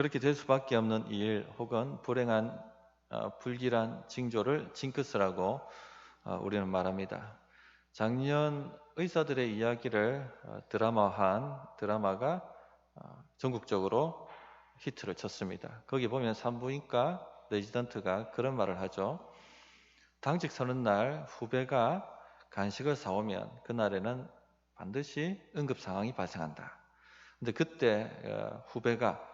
그렇게 될 수밖에 없는 일 혹은 불행한 불길한 징조를 징크스라고 우리는 말합니다. 작년 의사들의 이야기를 드라마화한 드라마가 전국적으로 히트를 쳤습니다. 거기 보면 산부인과 레지던트가 그런 말을 하죠. 당직 서는 날 후배가 간식을 사오면 그날에는 반드시 응급 상황이 발생한다. 근데 그때 후배가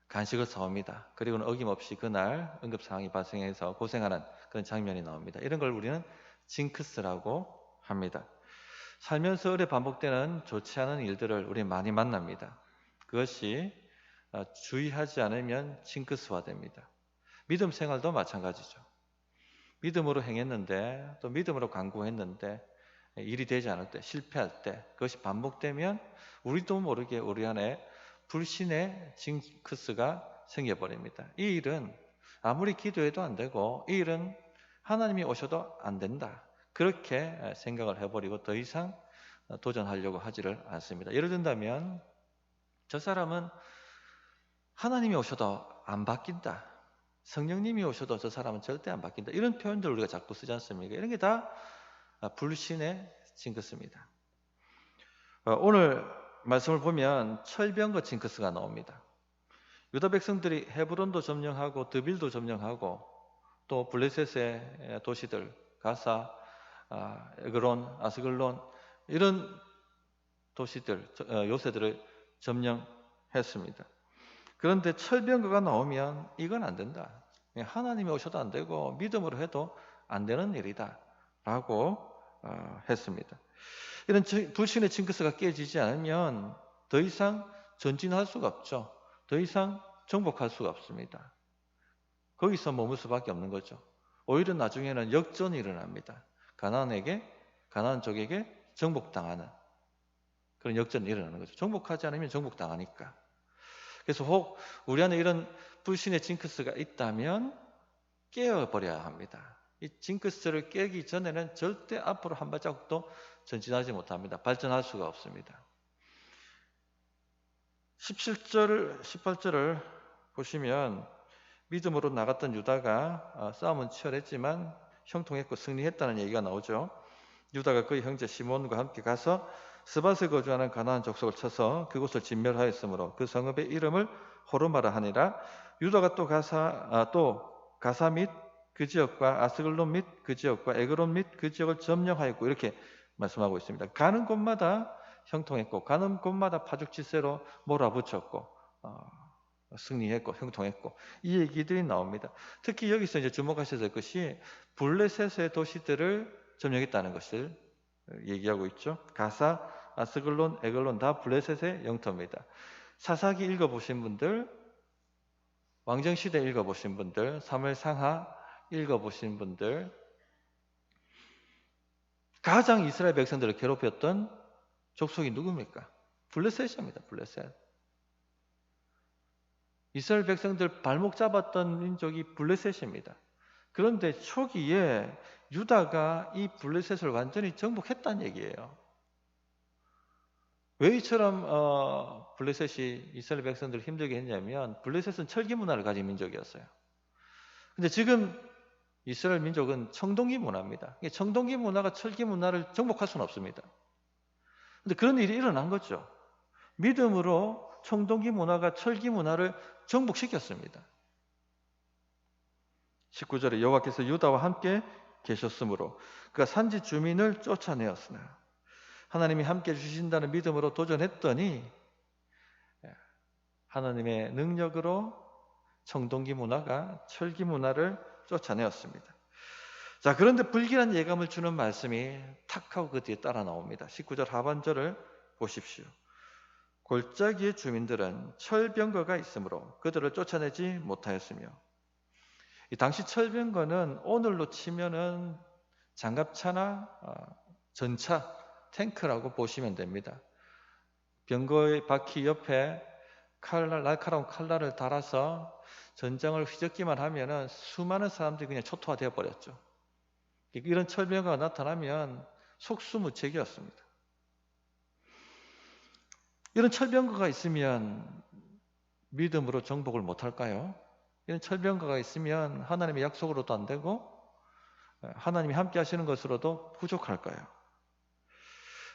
간식을 사옵니다. 그리고는 어김없이 그날 응급 상황이 발생해서 고생하는 그런 장면이 나옵니다. 이런 걸 우리는 징크스라고 합니다. 살면서 오래 반복되는 좋지 않은 일들을 우리 많이 만납니다. 그것이 주의하지 않으면 징크스화됩니다. 믿음 생활도 마찬가지죠. 믿음으로 행했는데 또 믿음으로 간구했는데 일이 되지 않을 때, 실패할 때 그것이 반복되면 우리도 모르게 우리 안에 불신의 징크스가 생겨버립니다. 이 일은 아무리 기도해도 안 되고 이 일은 하나님이 오셔도 안 된다. 그렇게 생각을 해버리고 더 이상 도전하려고 하지를 않습니다. 예를 든다면 저 사람은 하나님이 오셔도 안 바뀐다. 성령님이 오셔도 저 사람은 절대 안 바뀐다. 이런 표현들 우리가 자꾸 쓰지 않습니까? 이런 게 다 불신의 징크스입니다. 오늘 말씀을 보면 철병거 징크스가 나옵니다. 유다 백성들이 헤브론도 점령하고 드빌도 점령하고 또 블레셋의 도시들 가사, 에그론, 아스글론 이런 도시들, 요새들을 점령했습니다. 그런데 철병거가 나오면 이건 안 된다. 하나님이 오셔도 안 되고 믿음으로 해도 안 되는 일이다 라고 했습니다. 이런 불신의 징크스가 깨지지 않으면 더 이상 전진할 수가 없죠. 더 이상 정복할 수가 없습니다. 거기서 머물 수밖에 없는 거죠. 오히려 나중에는 역전이 일어납니다. 가나안 족에게 정복당하는 그런 역전이 일어나는 거죠. 정복하지 않으면 정복당하니까. 그래서 혹 우리 안에 이런 불신의 징크스가 있다면 깨어버려야 합니다. 이 징크스를 깨기 전에는 절대 앞으로 한 발자국도 전진하지 못합니다. 발전할 수가 없습니다. 17절, 18절을 보시면 믿음으로 나갔던 유다가 싸움은 치열했지만 형통했고 승리했다는 얘기가 나오죠. 유다가 그의 형제 시몬과 함께 가서 스밧에 거주하는 가나안 족속을 쳐서 그곳을 진멸하였으므로 그 성읍의 이름을 호르마라 하니라. 유다가 또 가사 및 그 지역과 아스글론 및 그 지역과 에그론 및 그 지역을 점령하였고 이렇게 말씀하고 있습니다. 가는 곳마다 형통했고 가는 곳마다 파죽지세로 몰아붙였고 승리했고 형통했고 이 얘기들이 나옵니다. 특히 여기서 이제 주목하셔야 될 것이 블레셋의 도시들을 점령했다는 것을 얘기하고 있죠. 가사, 아스글론, 에글론 다 블레셋의 영토입니다. 사사기 읽어보신 분들, 왕정시대 읽어보신 분들, 사무엘상하 읽어보신 분들, 가장 이스라엘 백성들을 괴롭혔던 족속이 누굽니까? 블레셋입니다. 블레셋. 이스라엘 백성들 발목 잡았던 민족이 블레셋입니다. 그런데 초기에 유다가 이 블레셋을 완전히 정복했다는 얘기예요. 왜 이처럼 블레셋이 이스라엘 백성들을 힘들게 했냐면 블레셋은 철기 문화를 가진 민족이었어요. 근데 지금 이스라엘 민족은 청동기 문화입니다. 청동기 문화가 철기 문화를 정복할 수는 없습니다. 근데 그런 일이 일어난 거죠. 믿음으로 청동기 문화가 철기 문화를 정복시켰습니다. 19절에 여호와께서 유다와 함께 계셨으므로 그가 산지 주민을 쫓아내었으나 하나님이 함께 해주신다는 믿음으로 도전했더니 하나님의 능력으로 청동기 문화가 철기 문화를 쫓아내었습니다. 자, 그런데 불길한 예감을 주는 말씀이 탁 하고 그 뒤에 따라 나옵니다. 19절 하반절을 보십시오. 골짜기의 주민들은 철병거가 있으므로 그들을 쫓아내지 못하였으며 이 당시 철병거는 오늘로 치면은 장갑차나 전차, 탱크라고 보시면 됩니다. 병거의 바퀴 옆에 날카로운 칼날을 달아서 전장을 휘젓기만 하면은 수많은 사람들이 그냥 초토화되어 버렸죠. 이런 철병거가 나타나면 속수무책이었습니다. 이런 철병거가 있으면 믿음으로 정복을 못할까요? 이런 철병거가 있으면 하나님의 약속으로도 안 되고 하나님이 함께 하시는 것으로도 부족할까요?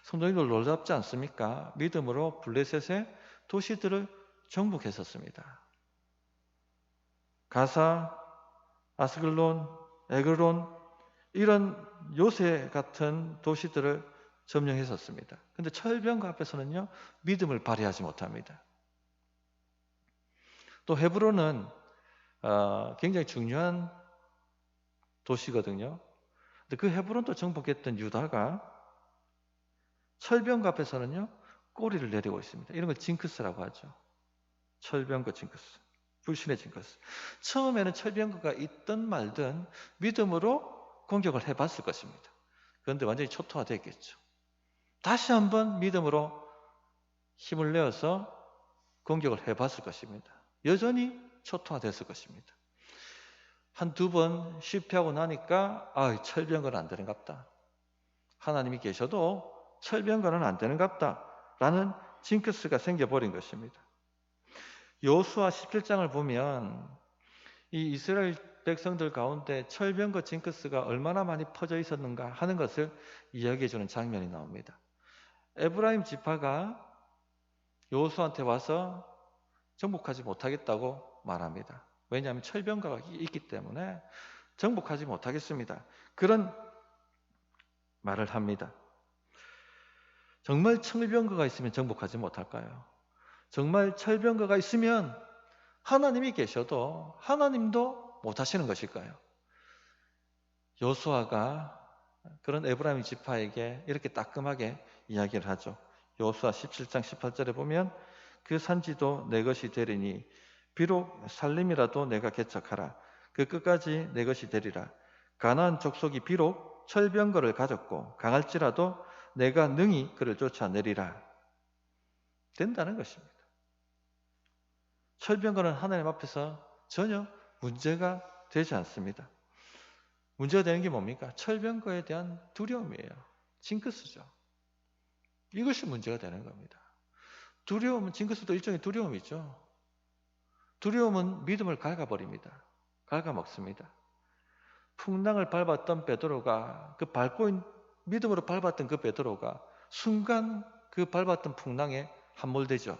성도님들 놀랍지 않습니까? 믿음으로 블레셋의 도시들을 정복했었습니다. 가사, 아스글론, 에그론 이런 요새 같은 도시들을 점령했었습니다. 그런데 철병거 앞에서는요, 믿음을 발휘하지 못합니다. 또 헤브론은 굉장히 중요한 도시거든요. 근데 그 헤브론도 정복했던 유다가 철병거 앞에서는요, 꼬리를 내리고 있습니다. 이런 걸 징크스라고 하죠. 철병거 징크스, 불신의 징크스. 처음에는 철병거가 있든 말든 믿음으로 공격을 해봤을 것입니다. 그런데 완전히 초토화됐겠죠. 다시 한번 믿음으로 힘을 내어서 공격을 해봤을 것입니다. 여전히 초토화됐을 것입니다. 한두 번 실패하고 나니까 철병거는 안 되는갑다. 하나님이 계셔도 철병거는 안 되는갑다 라는 징크스가 생겨버린 것입니다. 여호수아 17장을 보면 이 이스라엘 백성들 가운데 철병거 징크스가 얼마나 많이 퍼져 있었는가 하는 것을 이야기해주는 장면이 나옵니다. 에브라임 지파가 여호수아한테 와서 정복하지 못하겠다고 말합니다. 왜냐하면 철병거가 있기 때문에 정복하지 못하겠습니다. 그런 말을 합니다. 정말 철병거가 있으면 정복하지 못할까요? 정말 철병거가 있으면 하나님이 계셔도 하나님도 못하시는 것일까요? 여호수아가 그런 에브라임 지파에게 이렇게 따끔하게 이야기를 하죠. 여호수아 17장 18절에 보면 그 산지도 내 것이 되리니 비록 살림이라도 내가 개척하라. 그 끝까지 내 것이 되리라. 가나안 족속이 비록 철병거를 가졌고 강할지라도 내가 능히 그를 쫓아내리라. 된다는 것입니다. 철병거는 하나님 앞에서 전혀 문제가 되지 않습니다. 문제가 되는 게 뭡니까? 철병거에 대한 두려움이에요. 징크스죠. 이것이 문제가 되는 겁니다. 두려움은, 징크스도 일종의 두려움이죠. 두려움은 믿음을 갉아버립니다. 갉아먹습니다. 풍랑을 밟았던 베드로가 믿음으로 밟았던 그 베드로가 순간 그 밟았던 풍랑에 함몰되죠.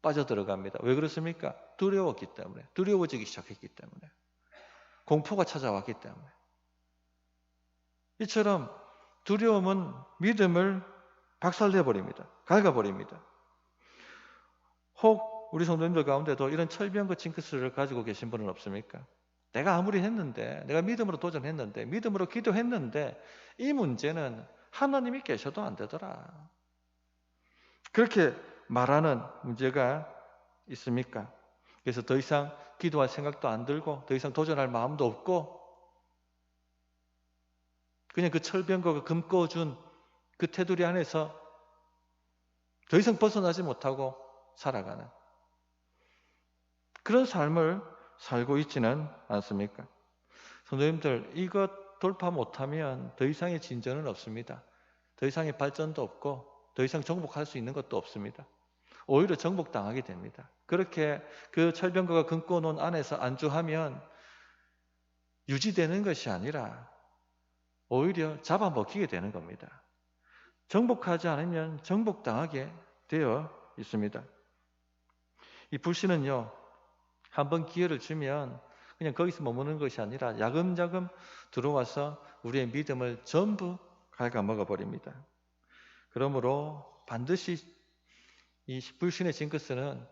빠져들어갑니다. 왜 그렇습니까? 두려웠기 때문에, 두려워지기 시작했기 때문에, 공포가 찾아왔기 때문에. 이처럼 두려움은 믿음을 박살내버립니다. 갉아버립니다. 혹 우리 성도님들 가운데도 이런 철병거 징크스를 가지고 계신 분은 없습니까? 내가 아무리 했는데, 내가 믿음으로 도전했는데, 믿음으로 기도했는데 이 문제는 하나님이 계셔도 안 되더라. 그렇게 말하는 문제가 있습니까? 그래서 더 이상 기도할 생각도 안 들고 더 이상 도전할 마음도 없고 그냥 그 철병거가 금꺼준 그 테두리 안에서 더 이상 벗어나지 못하고 살아가는 그런 삶을 살고 있지는 않습니까? 성도님들, 이것 돌파 못하면 더 이상의 진전은 없습니다. 더 이상의 발전도 없고 더 이상 정복할 수 있는 것도 없습니다. 오히려 정복당하게 됩니다. 그렇게 그 철병거가 금꺼놓은 안에서 안주하면 유지되는 것이 아니라 오히려 잡아먹히게 되는 겁니다. 정복하지 않으면 정복당하게 되어 있습니다. 이 불신은요, 한번 기회를 주면 그냥 거기서 머무는 것이 아니라 야금야금 들어와서 우리의 믿음을 전부 갉아먹어 버립니다. 그러므로 반드시 이 불신의 징크스는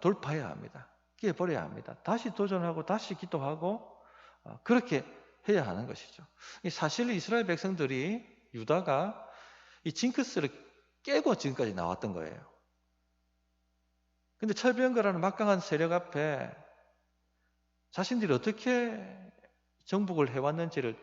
돌파해야 합니다. 깨버려야 합니다. 다시 도전하고 다시 기도하고 그렇게 해야 하는 것이죠. 사실 이스라엘 백성들이 유다가 이 징크스를 깨고 지금까지 나왔던 거예요. 근데 철병거라는 막강한 세력 앞에 자신들이 어떻게 정복을 해왔는지를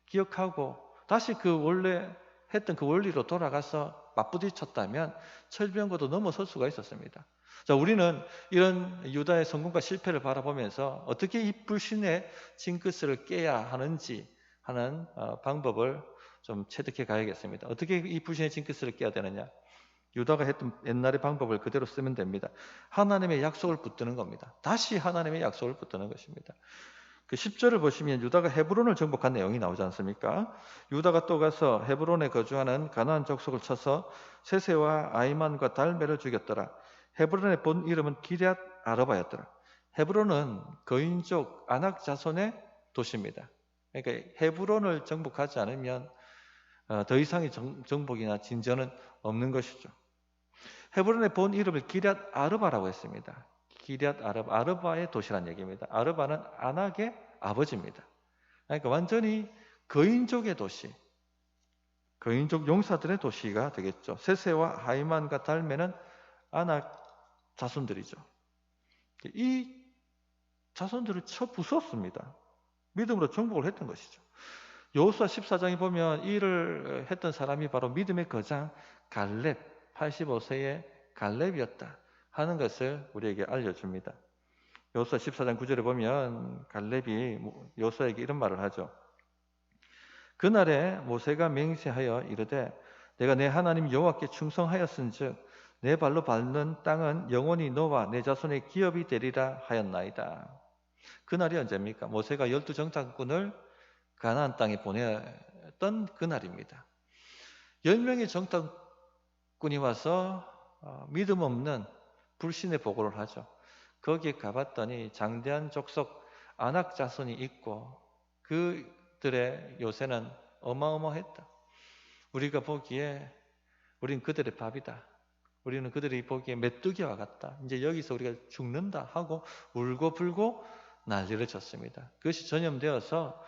기억하고 다시 그 원래 했던 그 원리로 돌아가서 맞부딪혔다면 철병거도 넘어설 수가 있었습니다. 자, 우리는 이런 유다의 성공과 실패를 바라보면서 어떻게 이 불신의 징크스를 깨야 하는지 하는 방법을 좀 체득해 가야겠습니다. 어떻게 이 불신의 징크스를 깨야 되느냐? 유다가 했던 옛날의 방법을 그대로 쓰면 됩니다. 하나님의 약속을 붙드는 겁니다. 다시 하나님의 약속을 붙드는 것입니다. 그 10절을 보시면 유다가 헤브론을 정복한 내용이 나오지 않습니까? 유다가 또 가서 헤브론에 거주하는 가나안 족속을 쳐서 세세와 아이만과 달메를 죽였더라. 헤브론의 본 이름은 기럇 아르바였더라. 헤브론은 거인족 아낙 자손의 도시입니다. 그러니까 헤브론을 정복하지 않으면 더 이상의 정복이나 진전은 없는 것이죠. 헤브론의 본 이름을 기럇 아르바라고 했습니다. 기럇 아르바, 아르바의 도시란 얘기입니다. 아르바는 아낙의 아버지입니다. 그러니까 완전히 거인족의 도시, 거인족 용사들의 도시가 되겠죠. 세세와 하이만과 달메는 아낙 자손들이죠. 이 자손들을 쳐 부쉈습니다. 믿음으로 정복을 했던 것이죠. 여호수아 14장에 보면 이 일을 했던 사람이 바로 믿음의 거장 갈렙, 85세의 갈렙이었다 하는 것을 우리에게 알려줍니다. 여호수아 14장 9절에 보면 갈렙이 여호수아에게 이런 말을 하죠. 그날에 모세가 맹세하여 이르되 내가 내 하나님 여호와께 충성하였은즉 내 발로 밟는 땅은 영원히 너와 내 자손의 기업이 되리라 하였나이다. 그날이 언제입니까? 모세가 12정탐꾼을 가나안 땅에 보냈던 그날입니다. 10명의 정탐꾼이 와서 믿음 없는 불신의 보고를 하죠. 거기에 가봤더니 장대한 족속 아낙 자손이 있고 그들의 요새는 어마어마했다. 우리가 보기에 우리는 그들의 밥이다. 우리는 그들이 보기에 메뚜기와 같다. 이제 여기서 우리가 죽는다 하고 울고불고 난리를 쳤습니다. 그것이 전염되어서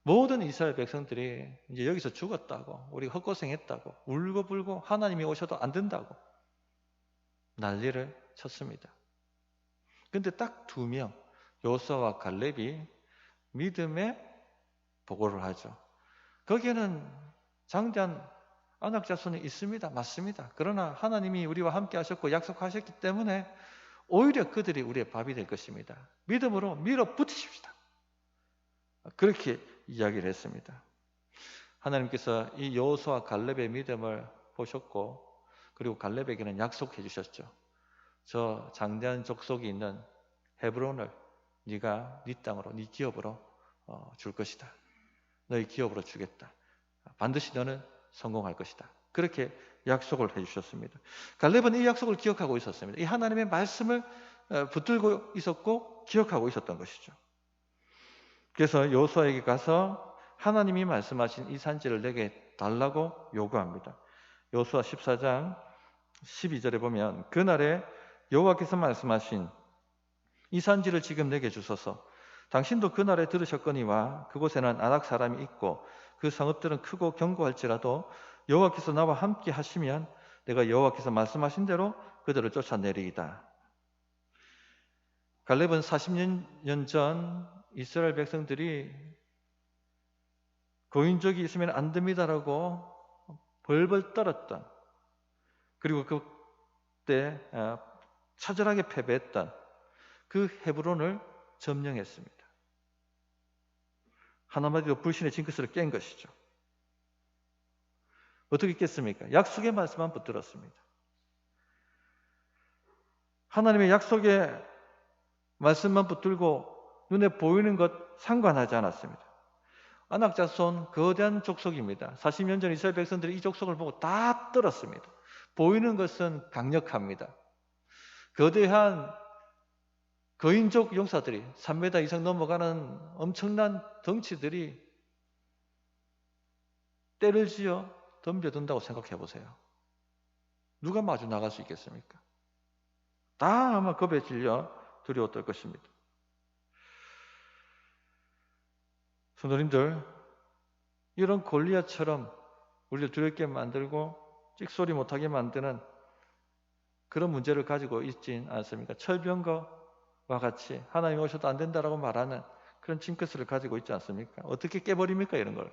모든 이스라엘 백성들이 이제 여기서 죽었다고, 우리가 헛고생했다고, 울고불고 하나님이 오셔도 안 된다고 난리를 쳤습니다. 근데 딱 2명, 여호수아와 갈렙이 믿음의 보고를 하죠. 거기에는 장대한 아낙 자손이 있습니다. 맞습니다. 그러나 하나님이 우리와 함께 하셨고 약속하셨기 때문에 오히려 그들이 우리의 밥이 될 것입니다. 믿음으로 밀어붙이십시다. 그렇게 이야기를 했습니다. 하나님께서 이 여호수아 갈렙의 믿음을 보셨고 그리고 갈렙에게는 약속해 주셨죠. 저 장대한 족속이 있는 헤브론을 네가 네 땅으로, 네 기업으로 줄 것이다. 너희 기업으로 주겠다. 반드시 너는 성공할 것이다. 그렇게 약속을 해주셨습니다. 갈렙은 이 약속을 기억하고 있었습니다. 이 하나님의 말씀을 붙들고 있었고 기억하고 있었던 것이죠. 그래서 여호수아에게 가서 하나님이 말씀하신 이 산지를 내게 달라고 요구합니다. 여호수아 14장 12절에 보면 그날에 여호와께서 말씀하신 이 산지를 지금 내게 주소서. 당신도 그날에 들으셨거니와 그곳에는 아낙 사람이 있고 그 성읍들은 크고 견고할지라도 여호와께서 나와 함께 하시면 내가 여호와께서 말씀하신 대로 그들을 쫓아내리이다. 갈렙은 40년 전 이스라엘 백성들이 고인족이 있으면 안 됩니다라고 벌벌 떨었던, 그리고 그때 처절하게 패배했던 그 헤브론을 점령했습니다. 하나마디로 불신의 징크스를 깬 것이죠. 어떻게 깼습니까? 약속의 말씀만 붙들었습니다. 하나님의 약속의 말씀만 붙들고 눈에 보이는 것 상관하지 않았습니다. 아낙 자손 거대한 족속입니다. 40년 전 이스라엘 백성들이 이 족속을 보고 다 떨었습니다. 보이는 것은 강력합니다. 거대한 거인족 용사들이 3m 이상 넘어가는 엄청난 덩치들이 때를 지어 덤벼든다고 생각해 보세요. 누가 마주 나갈 수 있겠습니까? 다 아마 겁에 질려 두려웠을 것입니다. 성도님들, 이런 골리앗처럼 우리를 두렵게 만들고 찍소리 못하게 만드는 그런 문제를 가지고 있진 않습니까? 철병거와 같이 하나님 오셔도 안 된다라고 말하는 그런 징크스를 가지고 있지 않습니까? 어떻게 깨버립니까? 이런 걸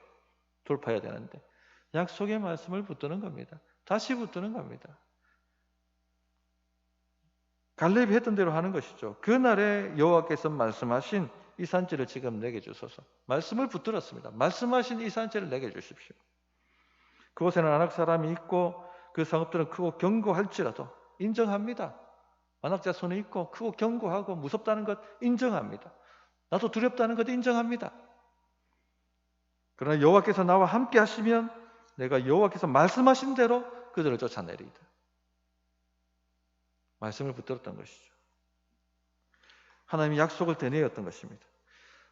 돌파해야 되는데 약속의 말씀을 붙드는 겁니다. 다시 붙드는 겁니다. 갈렙이 했던 대로 하는 것이죠. 그날에 여호와께서 말씀하신 이 산지를 지금 내게 주소서. 말씀을 붙들었습니다. 말씀하신 이 산지를 내게 주십시오. 그곳에는 아낙 사람이 있고 그 상업들은 크고 견고할지라도 인정합니다. 안악자손이 있고 크고 견고하고 무섭다는 것 인정합니다. 나도 두렵다는 것 인정합니다. 그러나 여호와께서 나와 함께 하시면 내가 여호와께서 말씀하신 대로 그들을 쫓아내리이다. 말씀을 붙들었던 것이죠. 하나님의 약속을 되뇌었던 것입니다.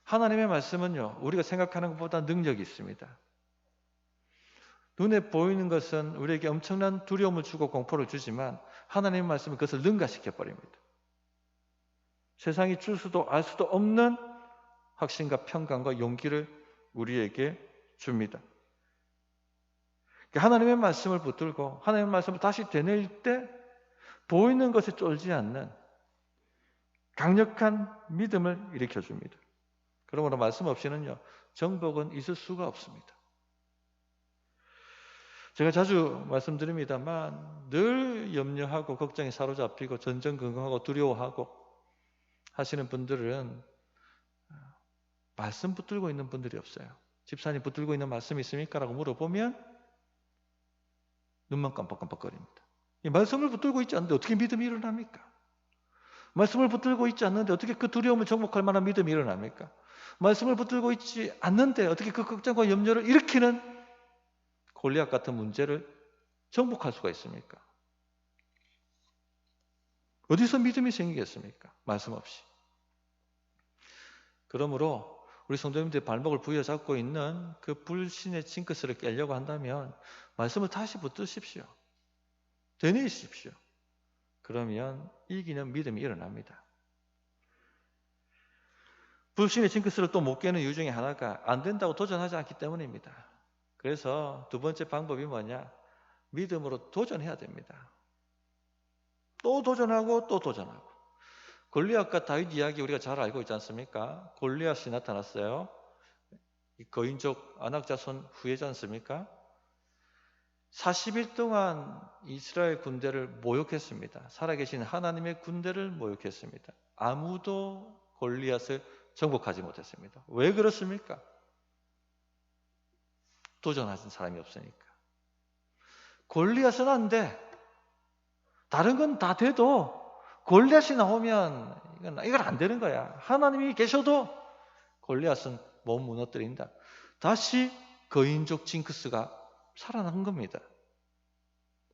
하나님의 말씀은요, 우리가 생각하는 것보다 능력이 있습니다. 눈에 보이는 것은 우리에게 엄청난 두려움을 주고 공포를 주지만 하나님의 말씀은 그것을 능가시켜 버립니다. 세상이 줄 수도 알 수도 없는 확신과 평강과 용기를 우리에게 줍니다. 하나님의 말씀을 붙들고 하나님의 말씀을 다시 되뇌일 때 보이는 것에 쫄지 않는 강력한 믿음을 일으켜줍니다. 그러므로 말씀 없이는요, 정복은 있을 수가 없습니다. 제가 자주 말씀드립니다만 늘 염려하고 걱정에 사로잡히고 전전긍긍하고 두려워하고 하시는 분들은 말씀 붙들고 있는 분들이 없어요. 집사님 붙들고 있는 말씀이 있습니까? 라고 물어보면 눈만 깜빡깜빡거립니다. 이 말씀을 붙들고 있지 않는데 어떻게 믿음이 일어납니까? 말씀을 붙들고 있지 않는데 어떻게 그 두려움을 정복할 만한 믿음이 일어납니까? 말씀을 붙들고 있지 않는데 어떻게 그 걱정과 염려를 일으키는 골리앗 같은 문제를 정복할 수가 있습니까? 어디서 믿음이 생기겠습니까? 말씀 없이. 그러므로 우리 성도님들의 발목을 부여잡고 있는 그 불신의 징크스를 깨려고 한다면 말씀을 다시 붙드십시오. 되뇌이십시오. 그러면 이기는 믿음이 일어납니다. 불신의 징크스를 또 못 깨는 이유 중에 하나가 안 된다고 도전하지 않기 때문입니다. 그래서 두 번째 방법이 뭐냐? 믿음으로 도전해야 됩니다. 또 도전하고 또 도전하고. 골리앗과 다윗 이야기 우리가 잘 알고 있지 않습니까? 골리앗이 나타났어요. 거인족 안악자손 후예지 않습니까? 40일 동안 이스라엘 군대를 모욕했습니다. 살아계신 하나님의 군대를 모욕했습니다. 아무도 골리앗을 정복하지 못했습니다. 왜 그렇습니까? 도전하신 사람이 없으니까. 골리앗은 안 돼. 다른 건 다 돼도 골리앗이 나오면 이건 안 되는 거야. 하나님이 계셔도 골리앗은 못 무너뜨린다. 다시 거인족 징크스가 살아난 겁니다.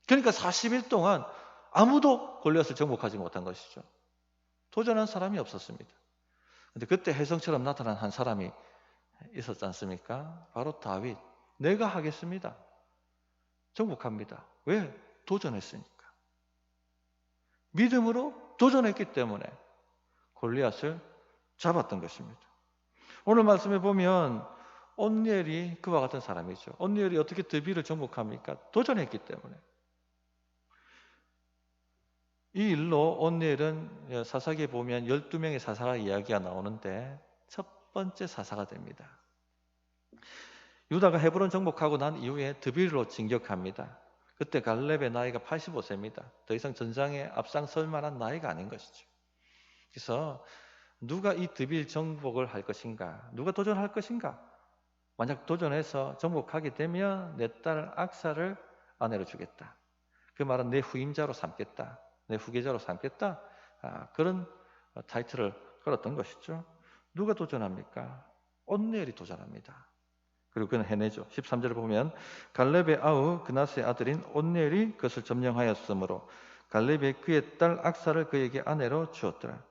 그러니까 40일 동안 아무도 골리앗을 정복하지 못한 것이죠. 도전한 사람이 없었습니다. 근데 그때 혜성처럼 나타난 한 사람이 있었지 않습니까? 바로 다윗. 내가 하겠습니다. 정복합니다. 왜? 도전했으니까. 믿음으로 도전했기 때문에 골리앗을 잡았던 것입니다. 오늘 말씀에 보면 온니엘이 그와 같은 사람이죠. 온니엘이 어떻게 드비를 정복합니까? 도전했기 때문에. 이 일로 온니엘은 사사기에 보면 12명의 사사가 이야기가 나오는데 첫 번째 사사가 됩니다. 유다가 헤브론 정복하고 난 이후에 드빌로 진격합니다. 그때 갈렙의 나이가 85세입니다. 더 이상 전장에 앞장설 만한 나이가 아닌 것이죠. 그래서 누가 이 드빌 정복을 할 것인가? 누가 도전할 것인가? 만약 도전해서 정복하게 되면 내 딸 악사를 아내로 주겠다. 그 말은 내 후임자로 삼겠다. 내 후계자로 삼겠다. 그런 타이틀을 걸었던 것이죠. 누가 도전합니까? 온니엘이 도전합니다. 그리고 그는 해내죠. 13절을 보면 갈렙의 아우 그나스의 아들인 온니엘이 그것을 점령하였으므로 갈렙이 그의 딸 악사를 그에게 아내로 주었더라.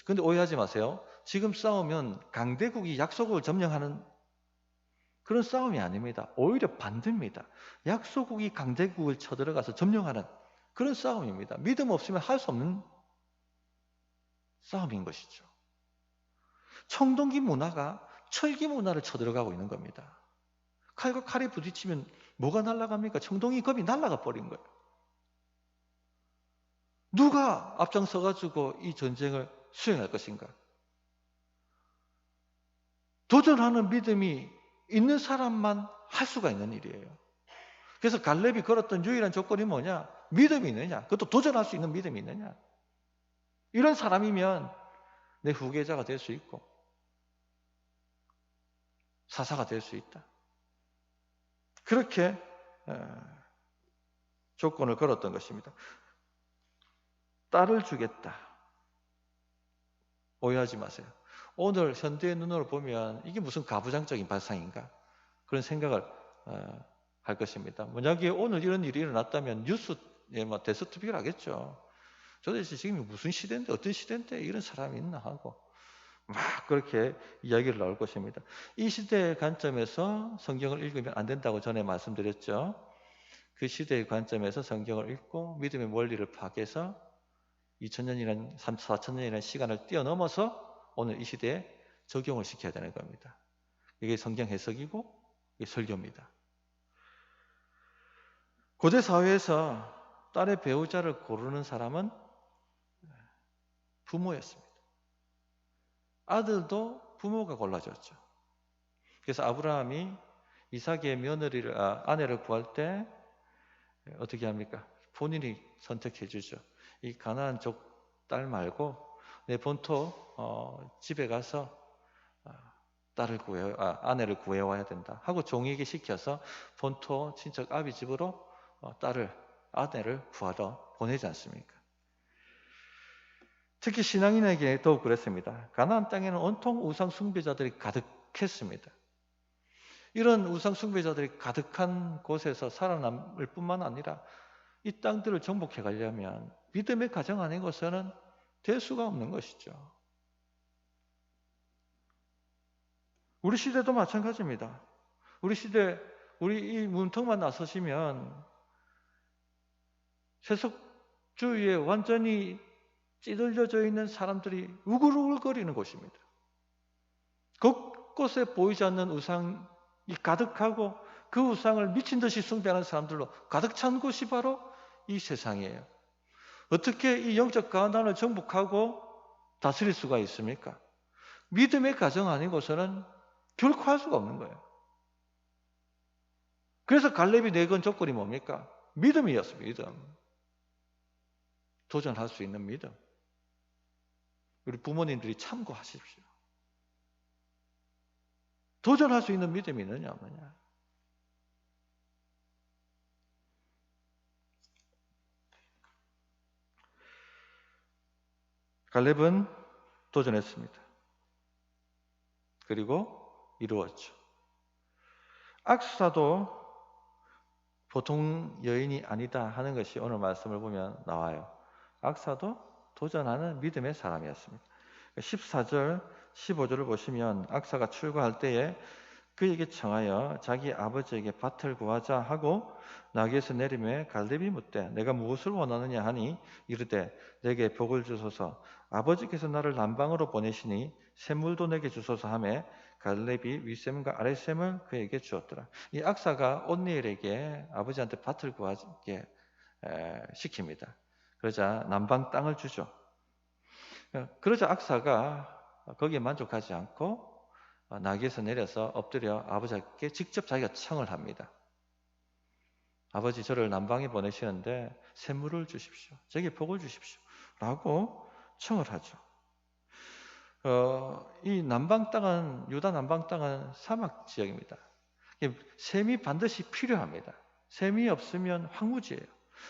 근데 오해하지 마세요. 지금 싸우면 강대국이 약소국을 점령하는 그런 싸움이 아닙니다. 오히려 반대입니다. 약소국이 강대국을 쳐들어가서 점령하는 그런 싸움입니다. 믿음 없으면 할 수 없는 싸움인 것이죠. 청동기 문화가 철기 문화를 쳐들어가고 있는 겁니다. 칼과 칼이 부딪히면 뭐가 날아갑니까? 청동기 겁이 날아가 버린 거예요. 누가 앞장서가지고 이 전쟁을 수행할 것인가? 도전하는 믿음이 있는 사람만 할 수가 있는 일이에요. 그래서 갈렙이 걸었던 유일한 조건이 뭐냐? 믿음이 있느냐? 그것도 도전할 수 있는 믿음이 있느냐? 이런 사람이면 내 후계자가 될 수 있고 사사가 될 수 있다. 그렇게 조건을 걸었던 것입니다. 딸을 주겠다. 오해하지 마세요. 오늘 현대의 눈으로 보면 이게 무슨 가부장적인 발상인가? 그런 생각을 할 것입니다. 만약에 오늘 이런 일이 일어났다면 뉴스에 대서특필을 하겠죠. 도대체 지금 무슨 시대인데, 어떤 시대인데 이런 사람이 있나 하고 막 그렇게 이야기를 나올 것입니다. 이 시대의 관점에서 성경을 읽으면 안 된다고 전에 말씀드렸죠. 그 시대의 관점에서 성경을 읽고 믿음의 원리를 파악해서 2000년이라는 4000년이라는 시간을 뛰어넘어서 오늘 이 시대에 적용을 시켜야 되는 겁니다. 이게 성경 해석이고 이게 설교입니다. 고대 사회에서 딸의 배우자를 고르는 사람은 부모였습니다. 아들도 부모가 골라줬죠. 그래서 아브라함이 이삭의 아내를 구할 때 어떻게 합니까? 본인이 선택해 주죠. 이 가나안족 딸 말고 내 본토 집에 가서 아내를 구해와야 된다 하고 종에게 시켜서 본토 친척 아비 집으로 아내를 구하러 보내지 않습니까? 특히 신앙인에게 더욱 그랬습니다. 가나안 땅에는 온통 우상 숭배자들이 가득했습니다. 이런 우상 숭배자들이 가득한 곳에서 살아남을 뿐만 아니라 이 땅들을 정복해 가려면 믿음의 가정 아니고서는 될 수가 없는 것이죠. 우리 시대도 마찬가지입니다. 우리 시대, 우리 이 문턱만 나서시면 세속주의에 완전히 찌들려져 있는 사람들이 우글우글거리는 곳입니다. 곳곳에 보이지 않는 우상이 가득하고 그 우상을 미친 듯이 숭배하는 사람들로 가득 찬 곳이 바로 이 세상이에요. 어떻게 이 영적 가난을 정복하고 다스릴 수가 있습니까? 믿음의 가정 아니고서는 결코 할 수가 없는 거예요. 그래서 갈렙이 내건 조건이 뭡니까? 믿음이었습니다. 믿음. 도전할 수 있는 믿음. 우리 부모님들이 참고하십시오. 도전할 수 있는 믿음이 있느냐 없느냐. 갈렙은 도전했습니다. 그리고 이루었죠. 악사도 보통 여인이 아니다 하는 것이 오늘 말씀을 보면 나와요. 악사도 도전하는 믿음의 사람이었습니다. 14절, 15절을 보시면 악사가 출가할 때에 그에게 청하여 자기 아버지에게 밭을 구하자 하고 나귀에서 내리매 갈렙이 묻되 내가 무엇을 원하느냐 하니 이르되 내게 복을 주소서 아버지께서 나를 남방으로 보내시니 샘물도 내게 주소서 하매 갈렙이 윗샘과 아랫샘을 그에게 주었더라. 이 악사가 온니엘에게 아버지한테 밭을 구하게 시킵니다. 그러자 남방 땅을 주죠. 그러자 악사가 거기에 만족하지 않고 나귀에서 내려서 엎드려 아버지께 직접 자기가 청을 합니다. 아버지, 저를 남방에 보내시는데 샘물을 주십시오. 저에게 복을 주십시오. 라고 청을 하죠. 이 남방 땅은, 유다 남방 땅은 사막 지역입니다. 샘이 반드시 필요합니다. 샘이 없으면 황무지예요.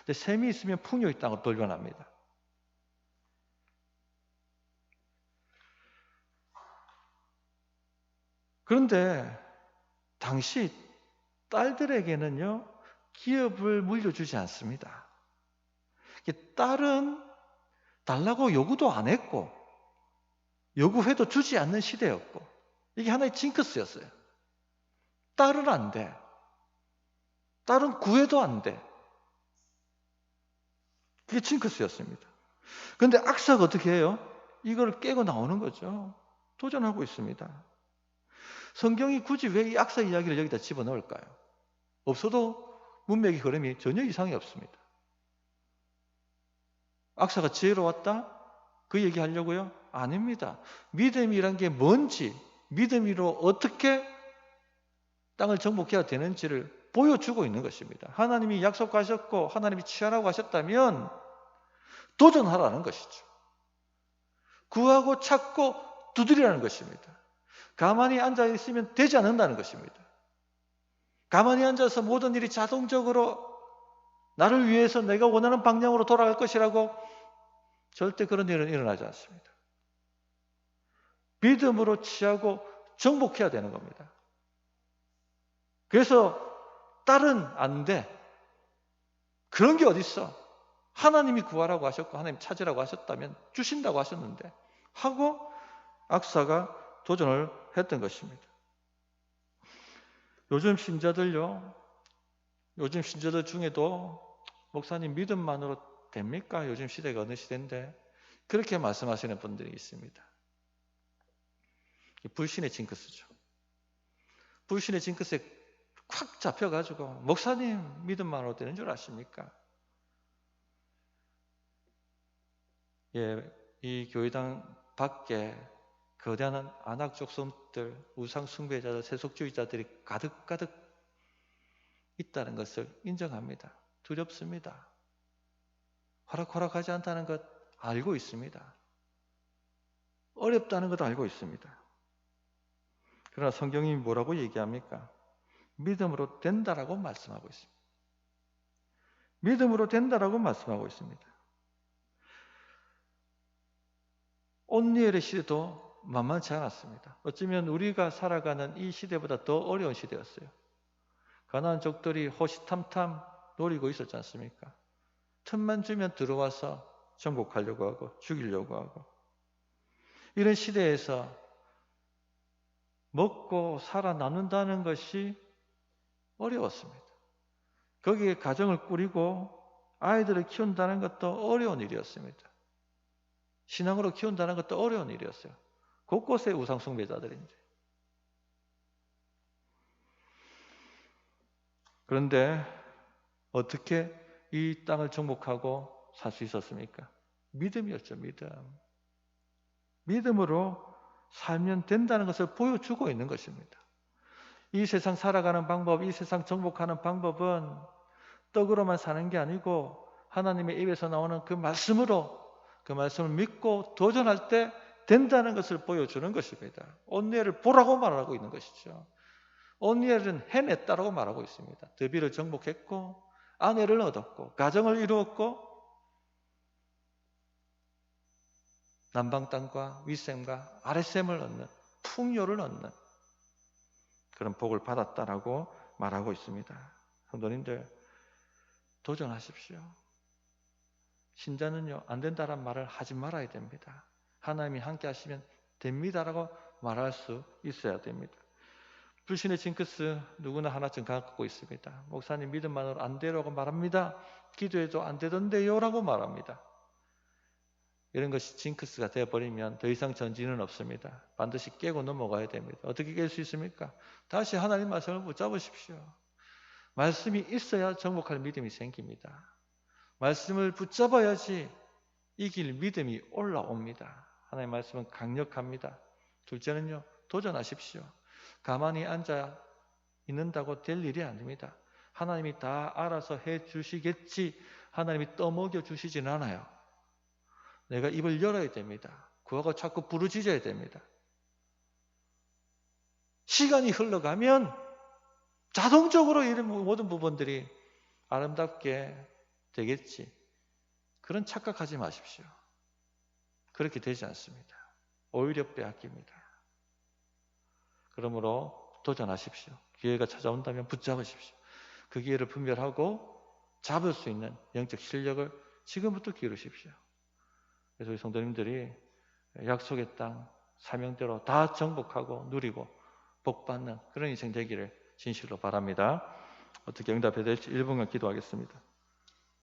근데 샘이 있으면 풍요의 땅으로 돌변합니다. 그런데 당시 딸들에게는요, 기업을 물려주지 않습니다. 딸은 달라고 요구도 안 했고 요구해도 주지 않는 시대였고 이게 하나의 징크스였어요. 딸은 안 돼. 딸은 구해도 안 돼. 그게 징크스였습니다. 그런데 악사가 어떻게 해요? 이걸 깨고 나오는 거죠. 도전하고 있습니다. 성경이 굳이 왜 이 악사 이야기를 여기다 집어넣을까요? 없어도 문맥의 흐름이 전혀 이상이 없습니다. 악사가 지혜로웠다? 그 얘기 하려고요? 아닙니다. 믿음이란 게 뭔지, 믿음으로 어떻게 땅을 정복해야 되는지를 보여주고 있는 것입니다. 하나님이 약속하셨고 하나님이 취하라고 하셨다면 도전하라는 것이죠. 구하고 찾고 두드리라는 것입니다. 가만히 앉아 있으면 되지 않는다는 것입니다. 가만히 앉아서 모든 일이 자동적으로 나를 위해서 내가 원하는 방향으로 돌아갈 것이라고 절대 그런 일은 일어나지 않습니다. 믿음으로 취하고 정복해야 되는 겁니다. 그래서 딸은 안 돼. 그런 게 어딨어. 하나님이 구하라고 하셨고 하나님 찾으라고 하셨다면 주신다고 하셨는데 하고 악사가 도전을 했던 것입니다. 요즘 신자들 중에도 목사님 믿음만으로 됩니까? 요즘 시대가 어느 시대인데 그렇게 말씀하시는 분들이 있습니다. 불신의 징크스죠. 불신의 징크스에 콱 잡혀가지고 목사님 믿음만으로 되는 줄 아십니까? 이 교회당 밖에 거대한 안악족성들, 우상숭배자들, 세속주의자들이 가득가득 있다는 것을 인정합니다. 두렵습니다. 호락호락하지 않다는 것 알고 있습니다. 어렵다는 것도 알고 있습니다. 그러나 성경이 뭐라고 얘기합니까? 믿음으로 된다라고 말씀하고 있습니다. 믿음으로 된다라고 말씀하고 있습니다. 온니엘의 시대도 만만치 않았습니다. 어쩌면 우리가 살아가는 이 시대보다 더 어려운 시대였어요. 가나안족들이 호시탐탐 노리고 있었지 않습니까? 틈만 주면 들어와서 정복하려고 하고 죽이려고 하고 이런 시대에서 먹고 살아남는다는 것이 어려웠습니다. 거기에 가정을 꾸리고 아이들을 키운다는 것도 어려운 일이었습니다. 신앙으로 키운다는 것도 어려운 일이었어요. 곳곳에 우상숭배자들인데. 그런데 어떻게 이 땅을 정복하고 살 수 있었습니까? 믿음이었죠, 믿음. 믿음으로 살면 된다는 것을 보여주고 있는 것입니다. 이 세상 살아가는 방법, 이 세상 정복하는 방법은 떡으로만 사는 게 아니고 하나님의 입에서 나오는 그 말씀으로 그 말씀을 믿고 도전할 때 된다는 것을 보여주는 것입니다. 온니엘을 보라고 말하고 있는 것이죠. 온니엘은 해냈다라고 말하고 있습니다. 드비를 정복했고 아내를 얻었고 가정을 이루었고 남방 땅과 윗셈과 아랫셈을 얻는 풍요를 얻는 그런 복을 받았다라고 말하고 있습니다. 성도님들 도전하십시오. 신자는요 안 된다란 말을 하지 말아야 됩니다. 하나님이 함께 하시면 됩니다라고 말할 수 있어야 됩니다. 불신의 징크스 누구나 하나쯤 갖고 있습니다. 목사님 믿음만으로 안 되라고 말합니다. 기도해도 안 되던데요 라고 말합니다. 이런 것이 징크스가 되어버리면 더 이상 전진은 없습니다. 반드시 깨고 넘어가야 됩니다. 어떻게 깰 수 있습니까? 다시 하나님 말씀을 붙잡으십시오. 말씀이 있어야 정복할 믿음이 생깁니다. 말씀을 붙잡아야지 이길 믿음이 올라옵니다. 하나님의 말씀은 강력합니다. 둘째는요, 도전하십시오. 가만히 앉아 있는다고 될 일이 아닙니다. 하나님이 다 알아서 해 주시겠지 하나님이 떠먹여 주시진 않아요. 내가 입을 열어야 됩니다. 그하고 자꾸 부르짖어야 됩니다. 시간이 흘러가면 자동적으로 이런 모든 부분들이 아름답게 되겠지. 그런 착각하지 마십시오. 그렇게 되지 않습니다. 오히려 빼앗깁니다. 그러므로 도전하십시오. 기회가 찾아온다면 붙잡으십시오. 그 기회를 분별하고 잡을 수 있는 영적 실력을 지금부터 기르십시오. 그래서 우리 성도님들이 약속의 땅 사명대로 다 정복하고 누리고 복받는 그런 인생 되기를 진실로 바랍니다. 어떻게 응답해야 될지 1분간 기도하겠습니다.